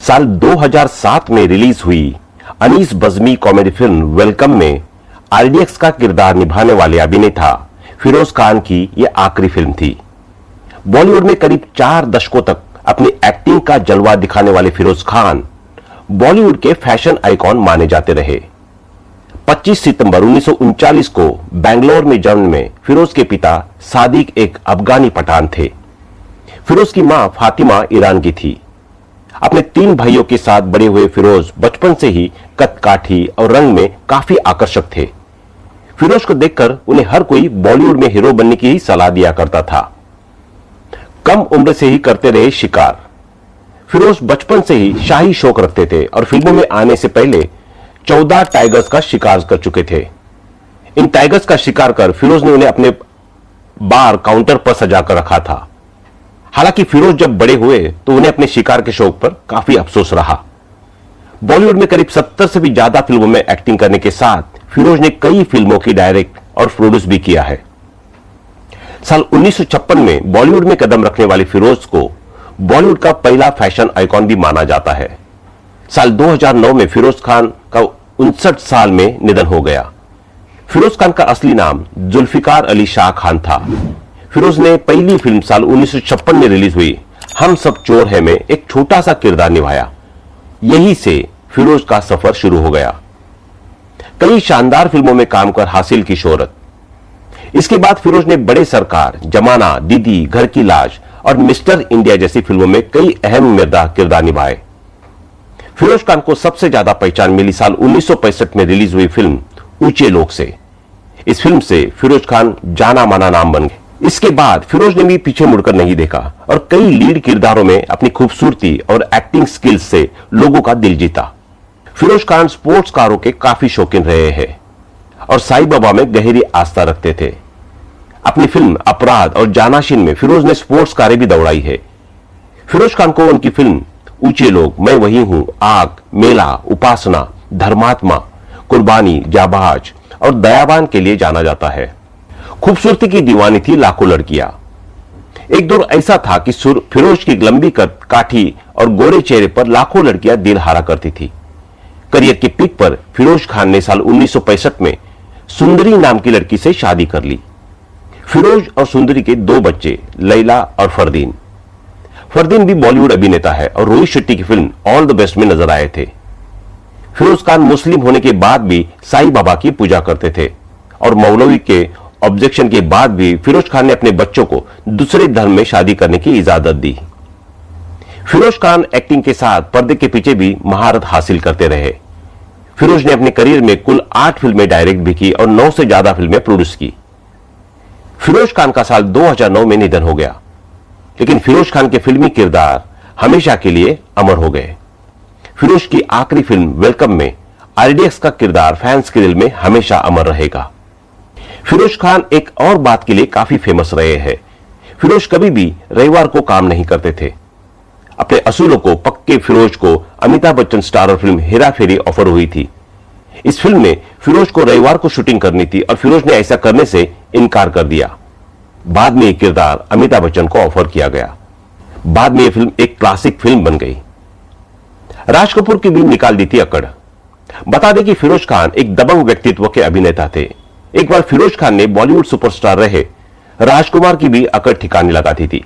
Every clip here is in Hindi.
साल 2007 में रिलीज हुई Anees Bazmee comedy film welcome में आरडीएक्स का किरदार निभाने वाले अभिनेता फिरोज खान की यह आखिरी फिल्म थी। बॉलीवुड में करीब 4 दशकों तक अपनी एक्टिंग का जलवा दिखाने वाले फिरोज खान बॉलीवुड के फैशन आइकॉन माने जाते रहे। 25 सितंबर 1939 को बेंगलोर में जन्म में फिरोज के पिता सादिक एक अफगानी पठान थे। फिरोज की मां फातिमा ईरान की थी। अपने 3 भाइयों के साथ बड़े हुए फिरोज बचपन से ही कद काठी और रंग में काफी आकर्षक थे। फिरोज को देखकर उन्हें हर कोई बॉलीवुड में हीरो बनने की ही सलाह दिया करता था। कम उम्र से ही करते रहे शिकार। फिरोज बचपन से ही शाही शौक रखते थे और फिल्मों में आने से पहले 14 टाइगर्स का शिकार कर चुके थे। इन टाइगर्स का शिकार कर फिरोज ने उन्हें अपने बार काउंटर पर सजाकर रखा था। हालांकि फिरोज जब बड़े हुए तो उन्हें अपने शिकार के शौक पर काफी अफसोस रहा। बॉलीवुड में करीब 70 से भी ज्यादा फिल्मों में एक्टिंग करने के साथ फिरोज ने कई फिल्मों की डायरेक्ट और प्रोड्यूस भी किया है। साल 1956 में बॉलीवुड में कदम रखने वाले फिरोज को बॉलीवुड का पहला फैशन आइकॉन भी माना जाता है। साल 2009 में फिरोज खान का 59 साल में निधन हो गया। फिरोज खान का असली नाम जुल्फिकार अली शाह खान था। फिरोज ने पहली फिल्म साल 1956 में रिलीज हुई हम सब चोर हैं में एक छोटा सा किरदार निभाया। यहीं से फिरोज का सफर शुरू हो गया। कई शानदार फिल्मों में काम कर हासिल की शोहरत। इसके बाद फिरोज ने बड़े सरकार, जमाना, दीदी, घर की लाज और मिस्टर इंडिया जैसी फिल्मों में कई अहम किरदार निभाए। फिरोज खान को सबसे ज्यादा पहचान मिली साल 1965 में रिलीज हुई फिल्म ऊंचे लोग से। इस फिल्म से फिरोज खान जाना माना नाम बन गए। इसके बाद फिरोज ने भी पीछे मुड़कर नहीं देखा और कई लीड किरदारों में अपनी खूबसूरती और एक्टिंग स्किल्स से लोगों का दिल जीता। फिरोज खान स्पोर्ट्स कारों के काफी शौकीन रहे हैं और साईं बाबा में गहरी आस्था रखते थे। अपनी फिल्म अपराध और जानाशीन में फिरोज ने स्पोर्ट्स कारें भी दौड़ाई है। फिरोज खान को उनकी फिल्म ऊंचे लोग, मैं वही हूं, आग, मेला, उपासना, धर्मात्मा, कुर्बानी, जाबाज और दयावान के लिए जाना जाता है। खूबसूरती की दीवानी थी लाखों लड़कियां। एक दौर ऐसा था कि फिरोज की लंबी कद काठी और गोरे चेहरे पर लाखों लड़कियां दिल हारा करती थी। करियर के पीक पर फिरोज खान ने साल 1965 में सुंदरी नाम की लड़की से शादी कर ली। फिरोज और सुंदरी के 2 बच्चे, लैला और फरदीन। फरदीन भी बॉलीवुड अभिनेता है और रोहित शेट्टी की फिल्म ऑल द बेस्ट में नजर आए थे। फिरोज खान मुस्लिम होने के बाद भी साईं बाबा की पूजा करते थे और मौलवी के ऑब्जेक्शन के बाद भी फिरोज खान ने अपने बच्चों को दूसरे धर्म में शादी करने की इजाजत दी। फिरोज खान एक्टिंग के साथ पर्दे के पीछे भी महारत हासिल करते रहे। फिरोज ने अपने करियर में कुल 8 फिल्में डायरेक्ट भी की और 9 से ज्यादा फिल्में प्रोड्यूस की। फिरोज खान का साल 2009 में निधन हो गया, लेकिन फिरोज खान के फिल्मी किरदार हमेशा के लिए अमर हो गए। फिरोज की आखिरी फिल्म वेलकम में आरडीएक्स का किरदार फैंस के दिल में हमेशा अमर रहेगा। फिरोज खान एक और बात के लिए काफी फेमस रहे हैं। फिरोज कभी भी रविवार को काम नहीं करते थे। अपने असूलों को पक्के फिरोज को अमिताभ बच्चन स्टारर फिल्म हेरा फेरी ऑफर हुई थी। इस फिल्म में फिरोज को रविवार को शूटिंग करनी थी और फिरोज ने ऐसा करने से इनकार कर दिया। बाद में यह किरदार अमिताभ बच्चन को ऑफर किया गया। बाद में यह फिल्म एक क्लासिक फिल्म बन गई। राज कपूर की भी निकाल दी थी अकड़। बता दें कि फिरोज खान एक दबंग व्यक्तित्व के अभिनेता थे। एक बार फिरोज खान ने बॉलीवुड सुपरस्टार रहे राजकुमार की भी अकड़ ठिकाने लगा दी थी।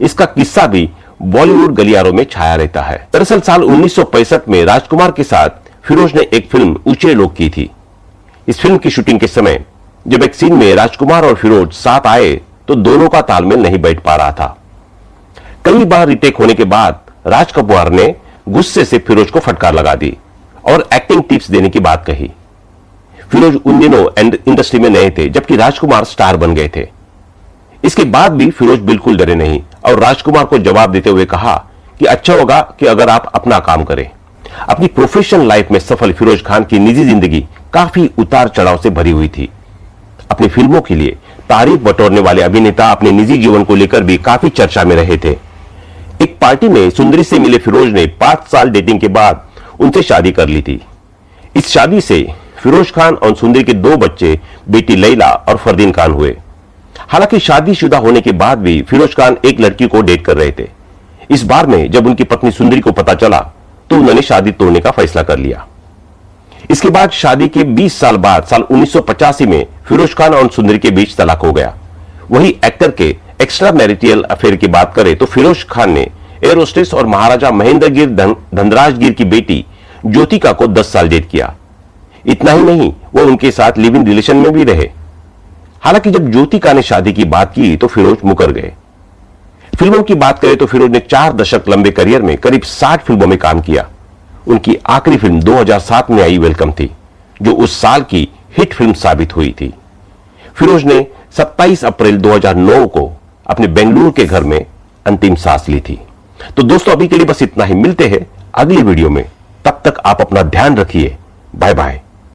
इसका किस्सा भी बॉलीवुड गलियारों में छाया रहता है। दरअसल साल 1965 में राजकुमार के साथ फिरोज ने एक फिल्म ऊंचे लोग की थी। इस फिल्म की शूटिंग के समय जब एक सीन में राजकुमार और फिरोज साथ आए तो दोनों का तालमेल नहीं बैठ पा रहा था। कई बार रिटेक होने के बाद राजकुमार ने गुस्से से फिरोज को फटकार लगा दी और एक्टिंग टिप्स देने की बात कही। फिरोज उन दिनों इंडस्ट्री में नए थे, जबकि राजकुमार स्टार बन गए थे। इसके बाद भी फिरोज बिल्कुल डरे नहीं और राजकुमार को जवाब देते हुए कहा कि अच्छा होगा कि अगर आप अपना काम करें। अपनी प्रोफेशनल लाइफ में सफल फिरोज खान की निजी जिंदगी काफी उतार चढ़ाव से भरी हुई थी। अपनी फिल्मों के लिए तारीफ बटोरने वाले अभिनेता अपने निजी जीवन को लेकर भी काफी चर्चा में रहे थे। एक पार्टी में सुंदरी से मिले फिरोज ने 5 साल डेटिंग के बाद उनसे शादी कर ली थी। इस शादी से फिरोज खान और सुंदरी के 2 बच्चे, बेटी लैला और फरदीन खान हुए। हालांकि शादीशुदा होने के बाद भी फिरोज खान एक लड़की को डेट कर रहे थे। इस बार में जब उनकी पत्नी सुंदरी को पता चला तो उन्होंने शादी तोड़ने का फैसला कर लिया। इसके बाद शादी के 20 साल बाद साल 1985 में फिरोज खान और सुंदरी के बीच तलाक हो गया। वही एक्टर के एक्स्ट्रा मैरिटल अफेयर की बात करें तो फिरोज खान ने एयर होस्टेस और महाराजा महेंद्रगिर धनराजगिर की बेटी ज्योतिका को 10 साल डेट किया। इतना ही नहीं, वो उनके साथ लिव इन रिलेशन में भी रहे। हालांकि जब ज्योतिका ने शादी की बात की तो फिरोज मुकर गए। फिल्मों की बात करें तो फिरोज ने 4 दशक लंबे करियर में करीब 60 फिल्मों में काम किया। उनकी आखिरी फिल्म 2007 में आई वेलकम थी, जो उस साल की हिट फिल्म साबित हुई थी। फिरोज ने 27 अप्रैल 2009 को अपने बेंगलुरु के घर में अंतिम सांस ली थी। तो दोस्तों, अभी के लिए बस इतना ही। मिलते हैं अगली वीडियो में। तब तक आप अपना ध्यान रखिए। Bye bye.